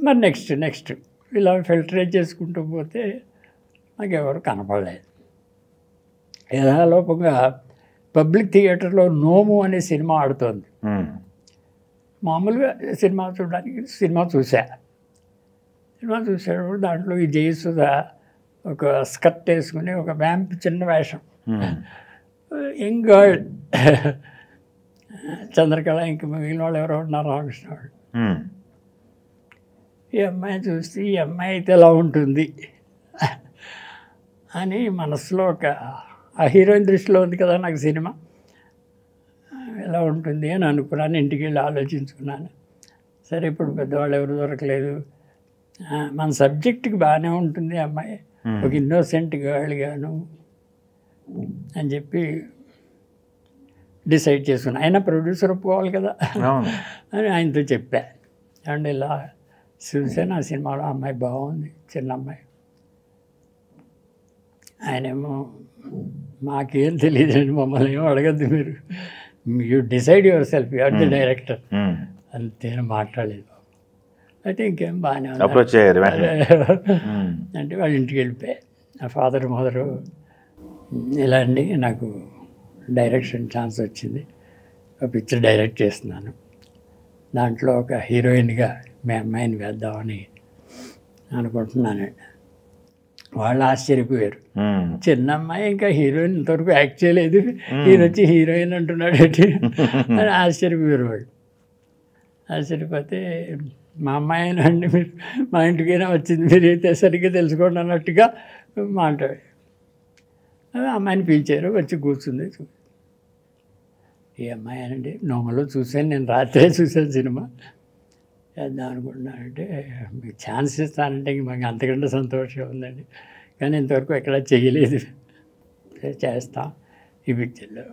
మరి నెక్స్ట్ ఇలా ఫిల్టరేజ్ చేసుకుంటూ పోతే నాకు ఎవరు కనపడలేదు. యథాలోపంగా పబ్లిక్ థియేటర్లో నోము అనే సినిమా ఆడుతోంది. మామూలుగా సినిమా చూసేటప్పుడు దాంట్లో ఈ జయసుధ ఒక స్కర్ట్ వేసుకుని ఒక వ్యాంప్ చిన్న వేషం, యంగ్ గర్ల్, చంద్రకళ, ఇంక మిగిలిన వాళ్ళు ఎవరో ఉన్నారు, రామకృష్ణ వాళ్ళు. ఈ అమ్మాయిని చూస్తే ఈ అమ్మాయి అయితే ఎలా ఉంటుంది అని మనసులో ఆ హీరోయిన్ దృష్టిలో ఉంది కదా నాకు సినిమా, ఎలా ఉంటుంది అని అనుకున్నాను. ఇంటికి వెళ్ళి ఆలోచించుకున్నాను. సరే ఇప్పుడు పెద్దవాళ్ళు ఎవరు దొరకలేదు, మన సబ్జెక్ట్కి బాగానే ఉంటుంది అమ్మాయి, ఒక ఇన్నోసెంట్ గర్ల్ గాను అని చెప్పి డిసైడ్ చేసుకున్నాను. అయినా ప్రొడ్యూసర్ ఒప్పుకోవాలి కదా అని ఆయనతో చెప్పా. అండ్ ఇలా చూసాను ఆ సినిమాలో అమ్మాయి బాగుంది, చిన్న అమ్మాయి. ఆయనేమో మాకేం తెలియదండి, మమ్మల్ని ఏమో అడగద్దు, మీరు you decide yourself, you are the director అంతేనా, మాట్లాడలేదు. అయితే ఇంకేం బాగానే ఉంది అంటే వాళ్ళ ఇంటికి వెళ్ళిపోయి నా ఫాదర్ మదరు ఇలా అండి నాకు డైరెక్షన్ ఛాన్స్ వచ్చింది, ఒక పిక్చర్ డైరెక్ట్ చేస్తున్నాను, దాంట్లో ఒక హీరోయిన్గా మీ అమ్మాయిని వేద్దామని అనుకుంటున్నానండి. వాళ్ళు ఆశ్చర్యపోయారు. చిన్న అమ్మాయి ఇంకా హీరోయిన్ ఇంతవరకు యాక్ట్ చేయలేదు, ఈయన వచ్చి హీరోయిన్ అంటున్నాడు అని ఆశ్చర్యపోయారు వాళ్ళు. ఆశ్చర్యపోతే మా అమ్మాయినండి, మీరు మా ఇంటికైనా వచ్చింది, మీరు అయితే సరిగ్గా తెలుసుకోండి అన్నట్టుగా మాట్లాడు. అమ్మాయిని పిలిచారు, వచ్చి కూర్చుంది. ఈ అమ్మాయి అనండి నోమలో చూశాను, నేను రాత్రే చూశాను సినిమా, చేద్దాం అనుకుంటున్నానంటే మీకు ఛాన్స్ ఇస్తానంటే ఇంక మాకు అంతకంటే సంతోషం ఉందండి, కానీ ఇంతవరకు ఎక్కడా చేయలేదు, చేస్తాం ఈ పిక్చర్లో